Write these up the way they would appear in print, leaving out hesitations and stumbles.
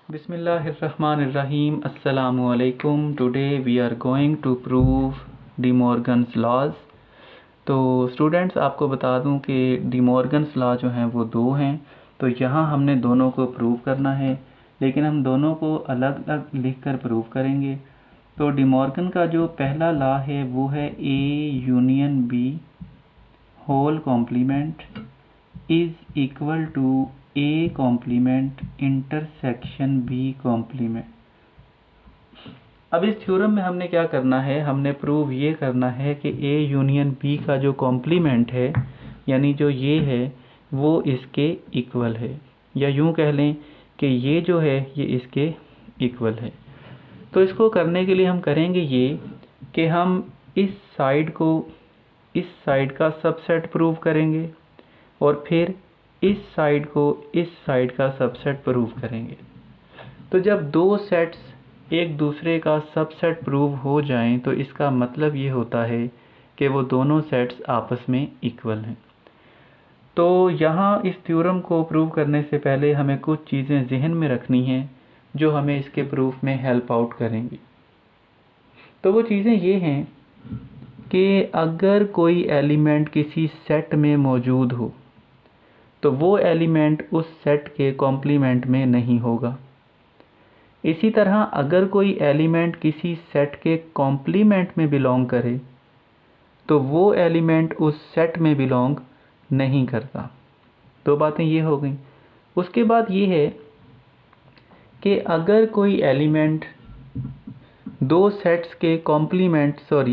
Bismillahirrahmanirrahim. Assalamu alaikum. Today we are going to prove De Morgan's laws. तो students आपको बता दूं कि De Morgan's law जो हैं वो दो हैं, तो यहाँ हमने दोनों को प्रूव करना है, लेकिन हम दोनों को अलग अलग लिख कर प्रूव करेंगे। तो De Morgan का जो पहला लॉ है वो है A union B whole complement is equal to A complement intersection B complement. अब इस थ्योरम में हमने क्या करना है, हमने प्रूव ये करना है कि A यूनियन B का जो कॉम्प्लीमेंट है, यानी जो ये है वो इसके इक्वल है, या यूँ कह लें कि ये जो है ये इसके इक्वल है। तो इसको करने के लिए हम करेंगे ये कि हम इस साइड को इस साइड का सबसेट प्रूव करेंगे और फिर इस साइड को इस साइड का सबसेट प्रूव करेंगे। तो जब दो सेट्स एक दूसरे का सबसेट प्रूव हो जाएं तो इसका मतलब ये होता है कि वो दोनों सेट्स आपस में इक्वल हैं। तो यहाँ इस थ्योरम को प्रूव करने से पहले हमें कुछ चीज़ें जहन में रखनी हैं जो हमें इसके प्रूफ में हेल्प आउट करेंगी। तो वो चीज़ें ये हैं कि अगर कोई एलिमेंट किसी सेट में मौजूद हो तो वो एलिमेंट उस सेट के कॉम्प्लीमेंट में नहीं होगा। इसी तरह अगर कोई एलिमेंट किसी सेट के कॉम्प्लीमेंट में बिलोंग करे तो वो एलिमेंट उस सेट में बिलोंग नहीं करता। दो बातें ये हो गई। उसके बाद ये है कि अगर कोई एलिमेंट दो सेट्स के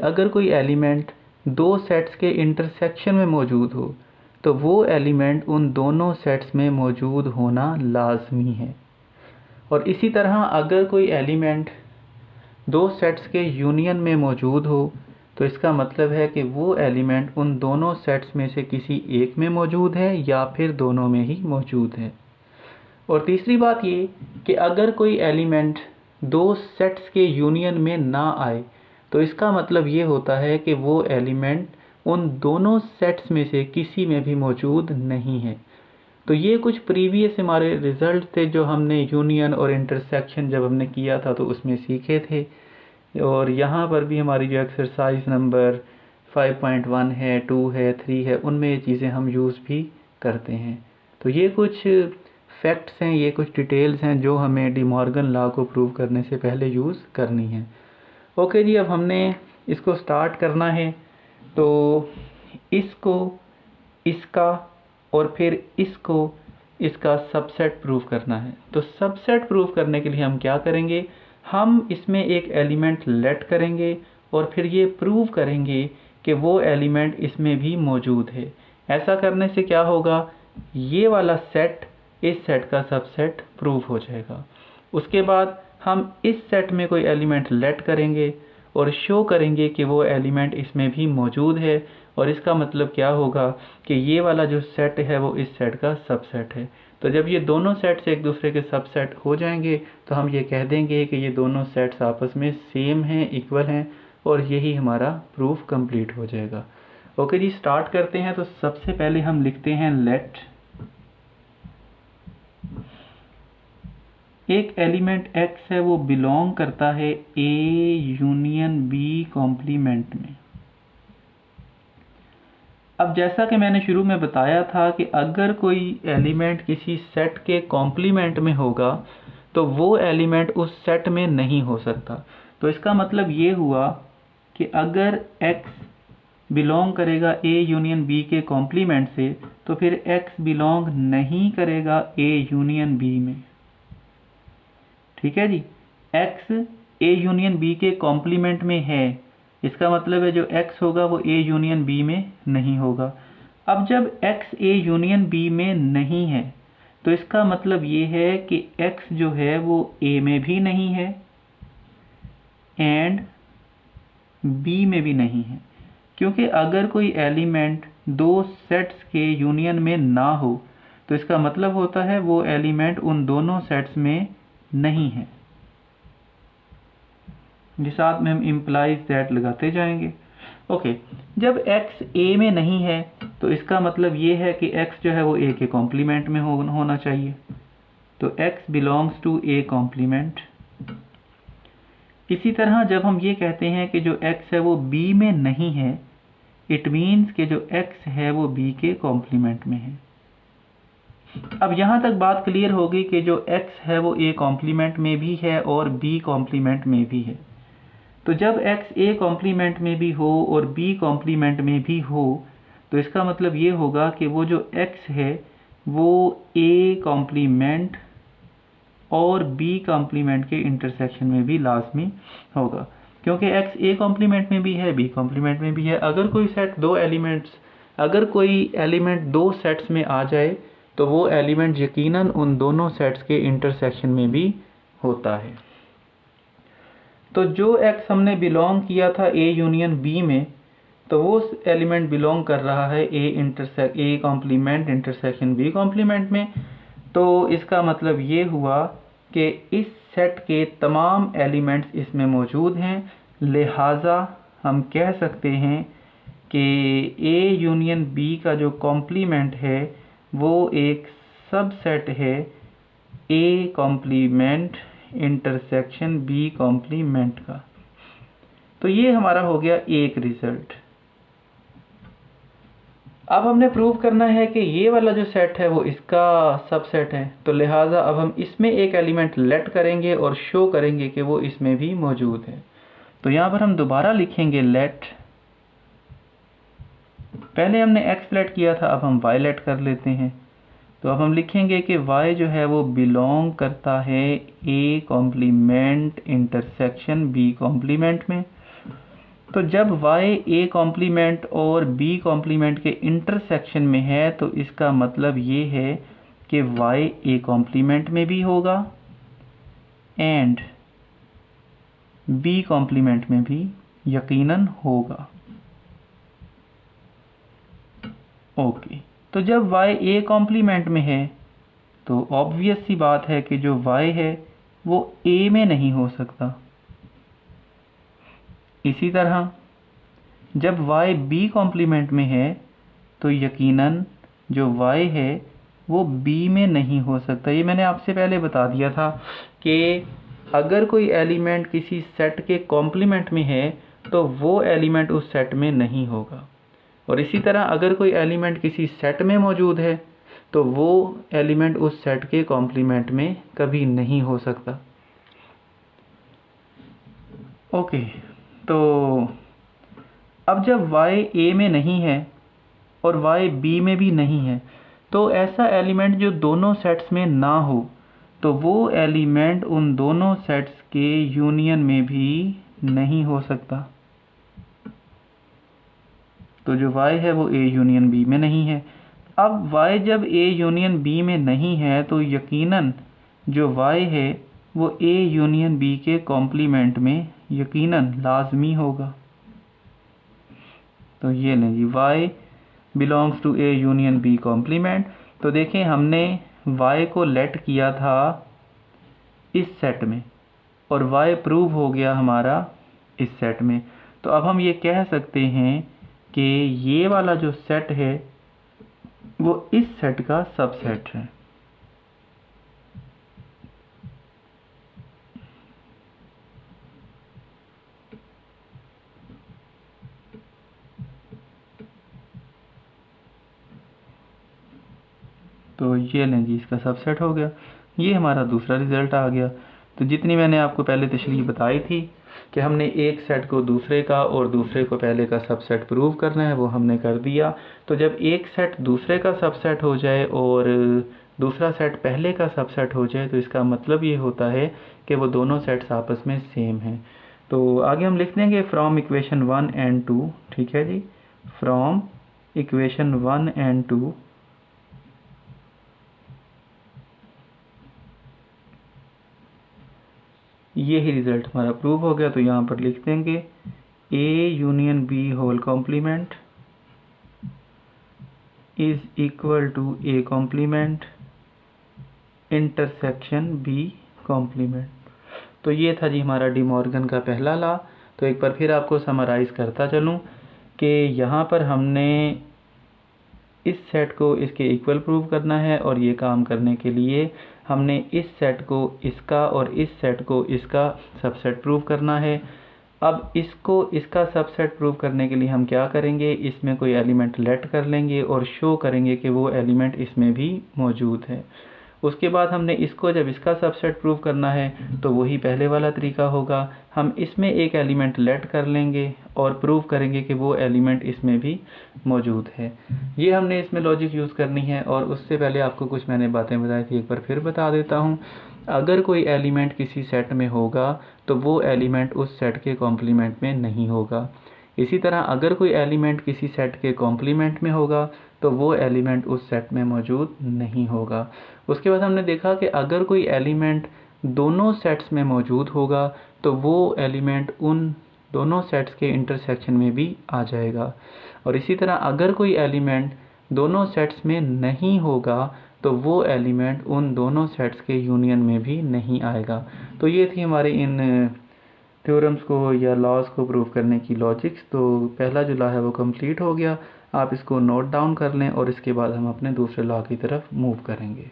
अगर कोई एलिमेंट दो सेट्स के इंटरसेक्शन में मौजूद हो तो वो एलिमेंट उन दोनों सेट्स में मौजूद होना लाजमी है। और इसी तरह अगर कोई एलिमेंट दो सेट्स के यूनियन में मौजूद हो तो इसका मतलब है कि वो एलिमेंट उन दोनों सेट्स में से किसी एक में मौजूद है या फिर दोनों में ही मौजूद है। और तीसरी बात ये कि अगर कोई एलिमेंट दो सेट्स के यूनियन में ना आए तो इसका मतलब ये होता है कि वो एलिमेंट उन दोनों सेट्स में से किसी में भी मौजूद नहीं है। तो ये कुछ प्रीवियस हमारे रिजल्ट थे जो हमने यूनियन और इंटरसेक्शन जब हमने किया था तो उसमें सीखे थे। और यहाँ पर भी हमारी जो एक्सरसाइज नंबर 5.1 है, 2 है, 3 है, उनमें ये चीज़ें हम यूज़ भी करते हैं। तो ये कुछ फैक्ट्स हैं, ये कुछ डिटेल्स हैं जो हमें डी मॉर्गन लॉ को प्रूव करने से पहले यूज़ करनी है। ओके जी, अब हमने इसको स्टार्ट करना है। तो इसको, इसका और फिर इसका सबसेट प्रूव करना है। तो सबसेट प्रूव करने के लिए हम क्या करेंगे, हम इसमें एक एलिमेंट लेट करेंगे और फिर ये प्रूव करेंगे कि वो एलिमेंट इसमें भी मौजूद है। ऐसा करने से क्या होगा, ये वाला सेट इस सेट का सबसेट प्रूव हो जाएगा। उसके बाद हम इस सेट में कोई एलिमेंट लेट करेंगे और शो करेंगे कि वो एलिमेंट इसमें भी मौजूद है। और इसका मतलब क्या होगा कि ये वाला जो सेट है वो इस सेट का सबसेट है। तो जब ये दोनों सेट्स एक दूसरे के सबसेट हो जाएंगे तो हम ये कह देंगे कि ये दोनों सेट्स आपस में सेम हैं, इक्वल हैं, और यही हमारा प्रूफ कंप्लीट हो जाएगा। ओके जी, स्टार्ट करते हैं। तो सबसे पहले हम लिखते हैं लेट एक एलिमेंट x है वो बिलोंग करता है A यूनियन B कॉम्प्लीमेंट में। अब जैसा कि मैंने शुरू में बताया था कि अगर कोई एलिमेंट किसी सेट के कॉम्प्लीमेंट में होगा तो वो एलिमेंट उस सेट में नहीं हो सकता। तो इसका मतलब ये हुआ कि अगर x बिलोंग करेगा A यूनियन B के कॉम्प्लीमेंट से तो फिर x बिलोंग नहीं करेगा A यूनियन B में। ठीक है जी, x A यूनियन B के कॉम्प्लीमेंट में है, इसका मतलब है जो x होगा वो A यूनियन B में नहीं होगा। अब जब x A यूनियन B में नहीं है तो इसका मतलब ये है कि x जो है वो A में भी नहीं है एंड B में भी नहीं है, क्योंकि अगर कोई एलिमेंट दो सेट्स के यूनियन में ना हो तो इसका मतलब होता है वो एलिमेंट उन दोनों सेट्स में नहीं है। जिस साथ में हम इम्प्लाइज दैट लगाते जाएंगे। ओके, जब x A में नहीं है तो इसका मतलब ये है कि x जो है वो A के कॉम्प्लीमेंट में होना चाहिए। तो x belongs to A complement. इसी तरह जब हम ये कहते हैं कि जो x है वो b में नहीं है, इट मीन्स कि जो x है वो b के कॉम्प्लीमेंट में है। अब यहाँ तक बात क्लियर होगी कि जो x है वो a कॉम्प्लीमेंट में भी है और b कॉम्प्लीमेंट में भी है। तो जब x a कॉम्प्लीमेंट में भी हो और b कॉम्प्लीमेंट में भी हो, तो इसका मतलब ये होगा कि वो जो x है वो a कॉम्प्लीमेंट और b कॉम्प्लीमेंट के इंटरसेक्शन में भी लाजमी होगा, क्योंकि x a कॉम्प्लीमेंट में भी है, b कॉम्प्लीमेंट में भी है। अगर कोई एलिमेंट दो सेट्स में आ जाए तो वो एलिमेंट यकीनन उन दोनों सेट्स के इंटरसेक्शन में भी होता है। तो जो x हमने बिलोंग किया था a यूनियन b में, तो वो एलिमेंट बिलोंग कर रहा है a complement intersection b complement में। तो इसका मतलब ये हुआ कि इस सेट के तमाम एलिमेंट्स इसमें मौजूद हैं, लिहाजा हम कह सकते हैं कि a यूनियन b का जो कॉम्प्लीमेंट है वो एक सबसेट है a complement intersection b complement का। तो ये हमारा हो गया एक रिजल्ट। अब हमने प्रूव करना है कि ये वाला जो सेट है वो इसका सबसेट है, तो लिहाजा अब हम इसमें एक एलिमेंट लेट करेंगे और शो करेंगे कि वो इसमें भी मौजूद है। तो यहाँ पर हम दोबारा लिखेंगे लेट। पहले हमने x लेट किया था, अब हम y लेट कर लेते हैं। तो अब हम लिखेंगे कि y जो है वो बिलोंग करता है a complement intersection b complement में। तो जब y a कॉम्प्लीमेंट और b कॉम्प्लीमेंट के इंटरसेक्शन में है, तो इसका मतलब ये है कि y a कॉम्प्लीमेंट में भी होगा एंड b कॉम्प्लीमेंट में भी यकीनन होगा। ओके, तो जब y a कॉम्प्लीमेंट में है तो ऑब्वियस सी बात है कि जो y है वो a में नहीं हो सकता। इसी तरह जब y b कॉम्प्लीमेंट में है तो यकीनन जो y है वो b में नहीं हो सकता। ये मैंने आपसे पहले बता दिया था कि अगर कोई एलिमेंट किसी सेट के कॉम्प्लीमेंट में है तो वो एलिमेंट उस सेट में नहीं होगा, और इसी तरह अगर कोई एलिमेंट किसी सेट में मौजूद है तो वो एलिमेंट उस सेट के कॉम्प्लीमेंट में कभी नहीं हो सकता। ओके, तो अब जब y a में नहीं है और y b में भी नहीं है, तो ऐसा एलिमेंट जो दोनों सेट्स में ना हो, तो वो एलिमेंट उन दोनों सेट्स के यूनियन में भी नहीं हो सकता। तो जो y है वो a यूनियन b में नहीं है। अब y जब a यूनियन b में नहीं है तो यकीनन जो y है वो a यूनियन b के कॉम्प्लीमेंट में यकीनन लाजमी होगा। तो ये लें जी, y belongs to a union b complement. तो देखें हमने y को लेट किया था इस सेट में और y प्रूव हो गया हमारा इस सेट में। तो अब हम ये कह सकते हैं कि ये वाला जो सेट है वो इस सेट का सबसेट है। तो ये लें जी, इसका सबसेट हो गया। ये हमारा दूसरा रिज़ल्ट आ गया। तो जितनी मैंने आपको पहले तशरीह बताई थी कि हमने एक सेट को दूसरे का और दूसरे को पहले का सबसेट प्रूव करना है, वो हमने कर दिया। तो जब एक सेट दूसरे का सबसेट हो जाए और दूसरा सेट पहले का सबसेट हो जाए, तो इसका मतलब ये होता है कि वो दोनों सेट्स आपस में सेम हैं। तो आगे हम लिख देंगे फ्रॉम इक्वेशन 1 एंड 2। ठीक है जी, फ्रॉम इक्वेशन 1 एंड 2 ये ही रिज़ल्ट हमारा प्रूव हो गया। तो यहाँ पर लिख देंगे a union b whole complement is equal to a complement intersection b complement. तो ये था जी हमारा डी मॉर्गन का पहला लॉ। तो एक बार फिर आपको समराइज़ करता चलूँ कि यहाँ पर हमने इस सेट को इसके इक्वल प्रूव करना है, और ये काम करने के लिए हमने इस सेट को इसका और इस सेट को इसका सबसेट प्रूव करना है। अब इसको इसका सबसेट प्रूव करने के लिए हम क्या करेंगे, इसमें कोई एलिमेंट लेट कर लेंगे और शो करेंगे कि वो एलिमेंट इसमें भी मौजूद है। उसके बाद हमने इसको जब इसका सबसेट प्रूव करना है तो वही पहले वाला तरीका होगा, हम इसमें एक एलिमेंट लेट कर लेंगे और प्रूव करेंगे कि वो एलिमेंट इसमें भी मौजूद है। ये हमने इसमें लॉजिक यूज़ करनी है। और उससे पहले आपको कुछ मैंने बातें बताई थी, एक बार फिर बता देता हूँ। अगर कोई एलिमेंट किसी सेट में होगा तो वो एलिमेंट उस सेट के कॉम्प्लीमेंट में नहीं होगा। इसी तरह अगर कोई एलिमेंट किसी सेट के कॉम्प्लीमेंट में होगा तो वो एलिमेंट उस सेट में मौजूद नहीं होगा। उसके बाद हमने देखा कि अगर कोई एलिमेंट दोनों सेट्स में मौजूद होगा तो वो एलिमेंट उन दोनों सेट्स के इंटरसेक्शन में भी आ जाएगा। और इसी तरह अगर कोई एलिमेंट दोनों सेट्स में नहीं होगा तो वो एलिमेंट उन दोनों सेट्स के यूनियन में भी नहीं आएगा। तो ये थी हमारे इन थ्योरम्स को या लॉज को प्रूव करने की लॉजिक्स। तो पहला जो लॉ है वो कंप्लीट हो गया, आप इसको नोट डाउन कर लें और इसके बाद हम अपने दूसरे लॉ की तरफ मूव करेंगे।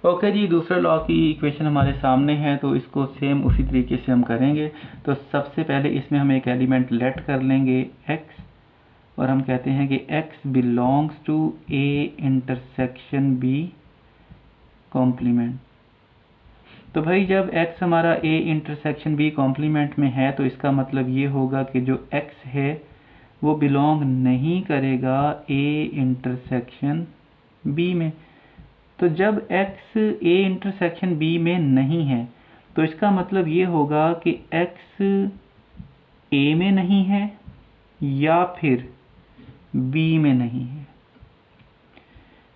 ओके जी, दूसरे लॉ की इक्वेशन हमारे सामने है, तो इसको सेम उसी तरीके से हम करेंगे। तो सबसे पहले इसमें हम एक एलिमेंट लेट कर लेंगे x, और हम कहते हैं कि x belongs to a intersection b complement. तो भाई जब x हमारा a इंटरसेक्शन b कॉम्प्लीमेंट में है तो इसका मतलब ये होगा कि जो x है वो बिलोंग नहीं करेगा a इंटरसेक्शन b में। तो जब x a इंटरसेक्शन b में नहीं है तो इसका मतलब ये होगा कि x a में नहीं है या फिर b में नहीं है,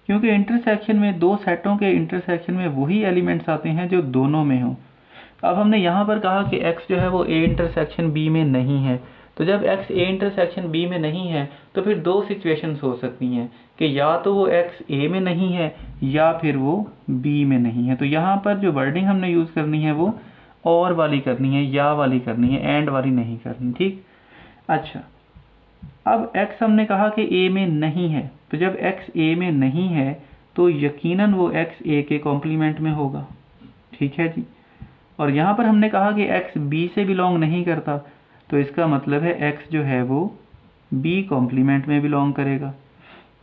क्योंकि इंटरसेक्शन में दो सेटों के इंटरसेक्शन में वही एलिमेंट्स आते हैं जो दोनों में हो। अब हमने यहाँ पर कहा कि x जो है वो a इंटरसेक्शन b में नहीं है, तो जब x a इंटरसेक्शन b में नहीं है तो फिर दो सिचुएशंस हो सकती हैं कि या तो वो x a में नहीं है या फिर वो b में नहीं है। तो यहाँ पर जो वर्डिंग हमने यूज़ करनी है वो और वाली करनी है, या वाली करनी है, एंड वाली नहीं करनी, ठीक। अच्छा, अब x हमने कहा कि a में नहीं है, तो जब x a में नहीं है तो यकीनन वो x a के कॉम्प्लीमेंट में होगा, ठीक है जी। और यहाँ पर हमने कहा कि x b से बिलोंग नहीं करता, तो इसका मतलब है x जो है वो b कॉम्प्लीमेंट में बिलोंग करेगा।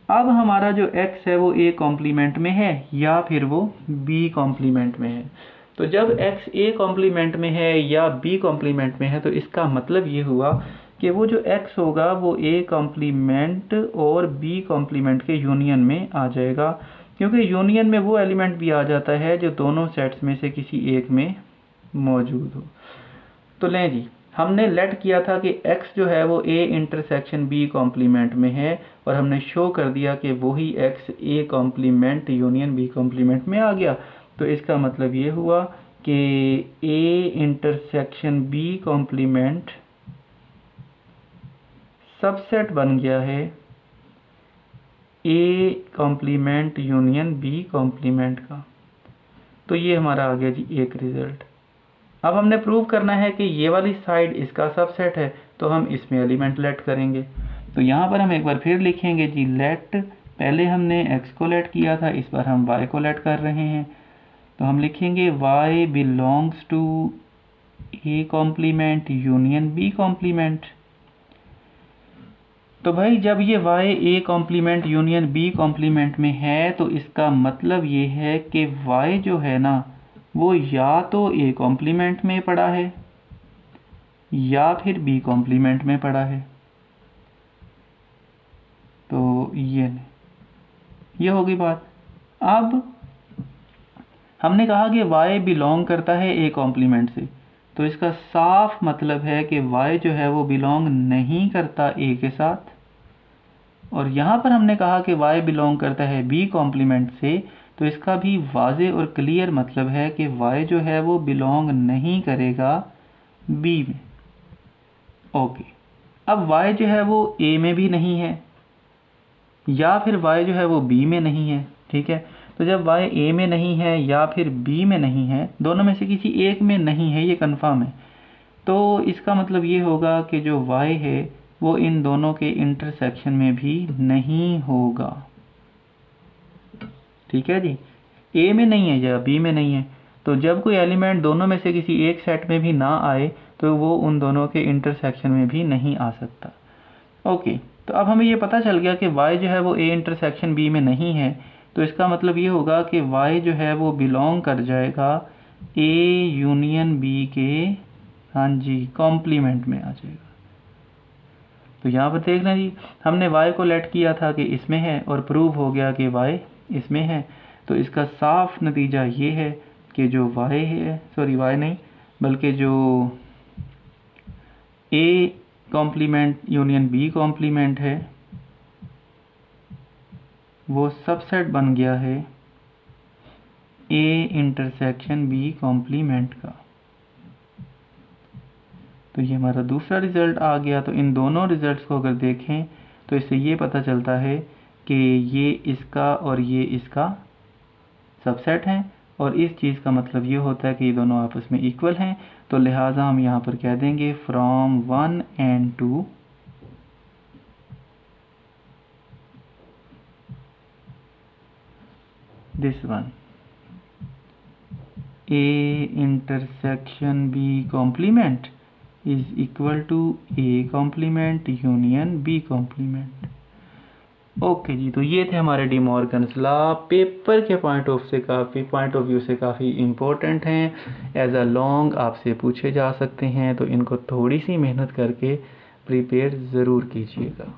अब हमारा जो x है वो a कॉम्प्लीमेंट में है या फिर वो b कॉम्प्लीमेंट में है। तो जब x a कॉम्प्लीमेंट में है या b कॉम्प्लीमेंट में है तो इसका मतलब ये हुआ कि वो जो x होगा वो a कॉम्प्लीमेंट और b कॉम्प्लीमेंट के यूनियन में आ जाएगा, क्योंकि यूनियन में वो एलिमेंट भी आ जाता है जो दोनों सेट्स में से किसी एक में मौजूद हो। तो लें जी, हमने लेट किया था कि x जो है वो a इंटरसेक्शन b कॉम्प्लीमेंट में है, और हमने शो कर दिया कि वही x a complement union b complement में आ गया। तो इसका मतलब ये हुआ कि a intersection b complement subset बन गया है a complement union b complement का। तो ये हमारा आ गया जी एक रिजल्ट। अब हमने प्रूव करना है कि ये वाली साइड इसका सबसेट है, तो हम इसमें एलिमेंट लेट करेंगे। तो यहाँ पर हम एक बार फिर लिखेंगे जी लेट, पहले हमने x को लेट किया था, इस बार हम y को लेट कर रहे हैं। तो हम लिखेंगे y belongs to a complement union b complement. तो भाई जब ये y a complement union b complement में है तो इसका मतलब ये है कि y जो है ना वो या तो a कॉम्प्लीमेंट में पड़ा है या फिर b कॉम्प्लीमेंट में पड़ा है। तो ये होगी बात। अब हमने कहा कि y बिलोंग करता है a कॉम्प्लीमेंट से, तो इसका साफ मतलब है कि y जो है वो बिलोंग नहीं करता a के साथ। और यहाँ पर हमने कहा कि y बिलोंग करता है b कॉम्प्लीमेंट से, तो इसका भी वाज़े और क्लियर मतलब है कि y जो है वो बिलोंग नहीं करेगा b में। ओके, अब y जो है वो a में भी नहीं है या फिर y जो है वो b में नहीं है, ठीक है। तो जब y a में नहीं है या फिर b में नहीं है, दोनों में से किसी एक में नहीं है, ये कंफर्म है, तो इसका मतलब ये होगा कि जो y है वो इन दोनों के इंटरसेक्शन में भी नहीं होगा। ठीक है जी, ए में नहीं है या बी में नहीं है, तो जब कोई एलिमेंट दोनों में से किसी एक सेट में भी ना आए तो वो उन दोनों के इंटरसेक्शन में भी नहीं आ सकता। ओके, तो अब हमें ये पता चल गया कि y जो है वो a इंटरसेक्शन b में नहीं है, तो इसका मतलब ये होगा कि y जो है वो बिलोंग कर जाएगा a यूनियन b के, हाँ जी, कॉम्प्लीमेंट में आ जाएगा। तो यहाँ पर देखना जी, हमने y को लेट किया था कि इसमें है और प्रूव हो गया कि y इसमें है। तो इसका साफ नतीजा ये है कि जो y है, सॉरी y नहीं बल्कि जो a complement union b complement है वो सबसेट बन गया है a इंटरसेक्शन b कॉम्प्लीमेंट का। तो ये हमारा दूसरा रिज़ल्ट आ गया। तो इन दोनों रिज़ल्ट्स को अगर देखें तो इससे ये पता चलता है कि ये इसका और ये इसका सबसेट हैं, और इस चीज़ का मतलब ये होता है कि ये दोनों आपस में इक्वल हैं। तो लिहाजा हम यहाँ पर कह देंगे from 1 and 2 this one a intersection b complement is equal to a complement union b complement. Okay जी, तो ये थे हमारे डी मॉर्गन्स लॉ। पेपर के पॉइंट ऑफ व्यू से काफ़ी इम्पोर्टेंट हैं, एज अ लॉन्ग आपसे पूछे जा सकते हैं, तो इनको थोड़ी सी मेहनत करके प्रिपेयर ज़रूर कीजिएगा।